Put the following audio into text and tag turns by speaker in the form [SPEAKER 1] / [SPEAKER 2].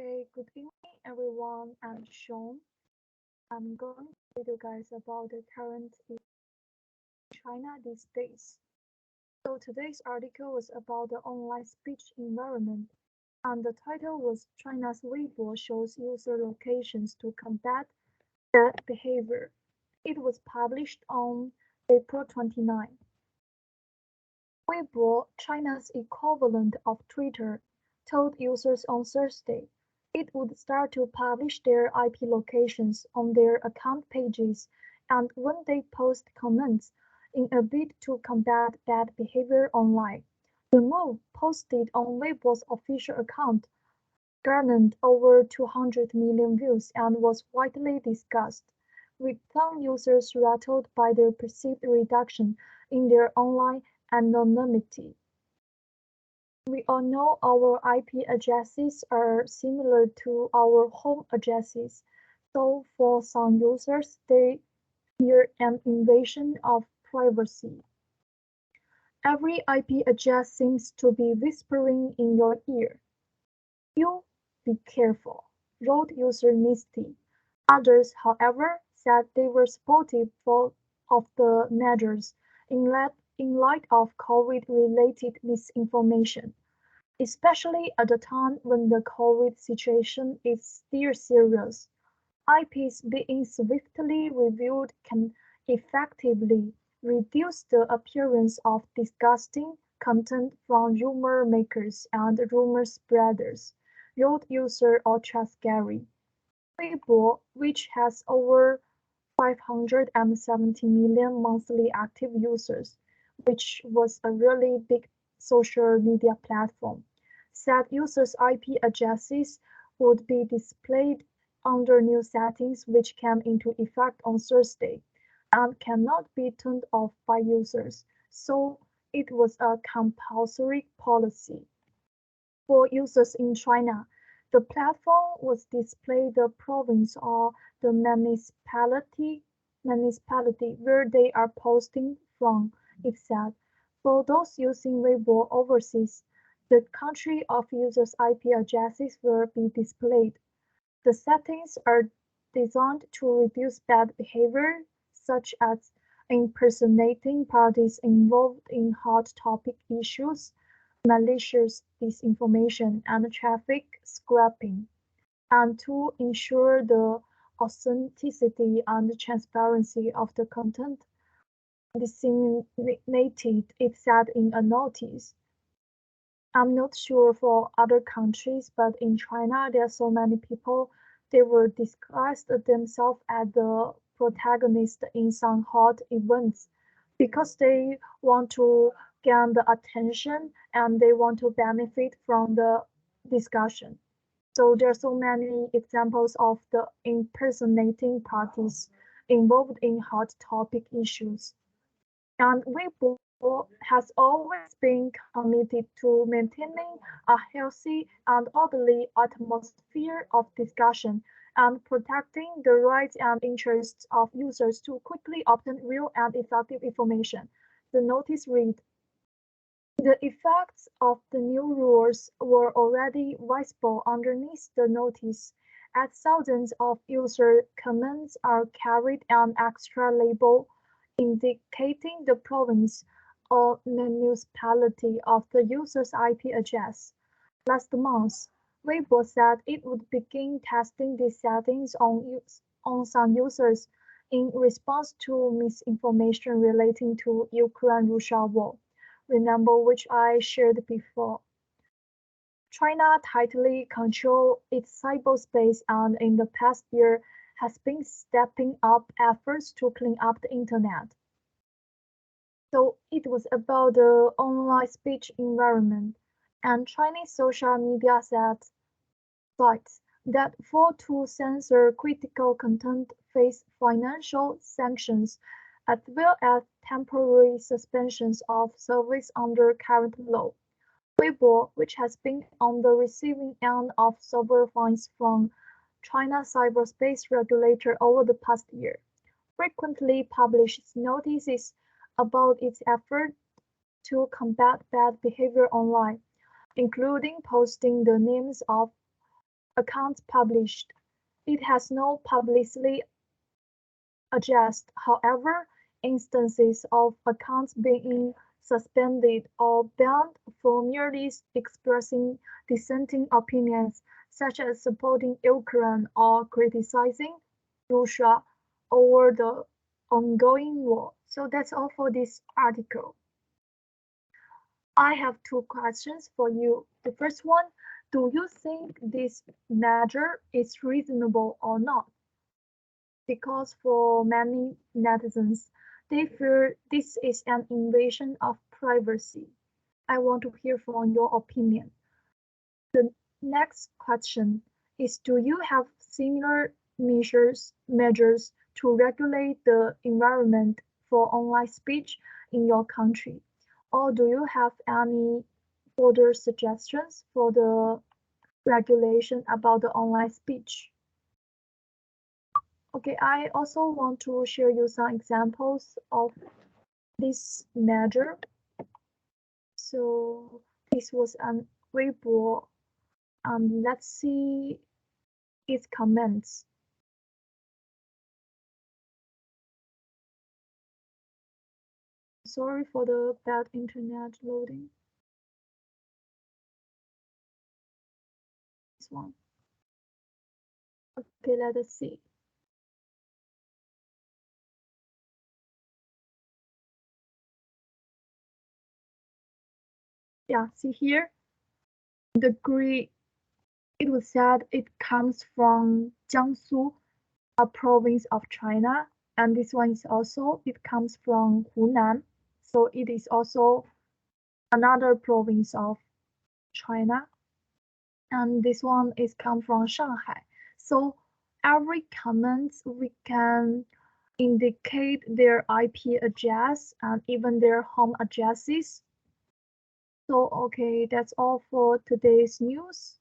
[SPEAKER 1] Okay, good evening, everyone. I'm Sean. I'm going to tell you guys about the current in China these days. So today's article was about the online speech environment, and the title was China's Weibo shows user locations to combat bad behavior. It was published on April 29. Weibo, China's equivalent of Twitter, told users on Thursday it would start to publish their IP locations on their account pages and when they post comments in a bid to combat bad behavior online. The move, posted on Weibo's official account, garnered over 200 million views and was widely discussed, with some users rattled by the perceived reduction in their online anonymity. We all know our IP addresses are similar to our home addresses, so for some users they fear an invasion of privacy. Every IP address seems to be whispering in your ear. You be careful, wrote user Misty. Others, however, said they were supportive of the measures in light of COVID-related misinformation, especially at a time when the COVID situation is still serious. IPs being swiftly reviewed can effectively reduce the appearance of disgusting content from rumor makers and rumor spreaders, wrote user UltraScary. Weibo, which has over 570 million monthly active users, which was a really big social media platform, said users' IP addresses would be displayed under new settings which came into effect on Thursday and cannot be turned off by users, so it was a compulsory policy. For users in China, the platform would display the province or the municipality where they are posting from, it said. For those using Weibo overseas, the country of users' IP addresses will be displayed. The settings are designed to reduce bad behavior, such as impersonating parties involved in hot topic issues, malicious disinformation, and traffic scrapping, and to ensure the authenticity and transparency of the content disseminated, it said in a notice. I'm not sure for other countries, but in China there are so many people they will disguise themselves as the protagonist in some hot events because they want to gain the attention and they want to benefit from the discussion. So there are so many examples of the impersonating parties involved in hot topic issues. And Weibo has always been committed to maintaining a healthy and orderly atmosphere of discussion and protecting the rights and interests of users to quickly obtain real and effective information. The notice read, the effects of the new rules were already visible underneath the notice, as thousands of user comments are carried an extra label indicating the province or municipality of the user's IP address. Last month, Weibo said it would begin testing these settings on some users in response to misinformation relating to Ukraine-Russia war. Remember which I shared before. China tightly controls its cyberspace and in the past year has been stepping up efforts to clean up the internet. So it was about the online speech environment, and Chinese social media sites that fail to censor critical content face financial sanctions as well as temporary suspensions of service under current law. Weibo, which has been on the receiving end of several fines from China's cyberspace regulator over the past year, frequently publishes notices about its efforts to combat bad behavior online, including posting the names of accounts published. It has no publicly addressed. However, instances of accounts being suspended or banned for merely expressing dissenting opinions, such as supporting Ukraine or criticizing Russia over the ongoing war. So that's all for this article. I have two questions for you. The first one, do you think this measure is reasonable or not? Because for many netizens, they fear this is an invasion of privacy. I want to hear from your opinion. The next question is, do you have similar measures to regulate the environment for online speech in your country? Or do you have any further suggestions for the regulation about the online speech? Okay, I also want to share you some examples of this measure. So this was an Weibo. Let's see its comments. Sorry for the bad internet loading. This one. Okay, let us see. Yeah, see here, the grid, it was said it comes from Jiangsu, a province of China, and this one is also, it comes from Hunan, so it is also another province of China, and this one is come from Shanghai. So every comment we can indicate their IP address and even their home addresses. So okay, that's all for today's news.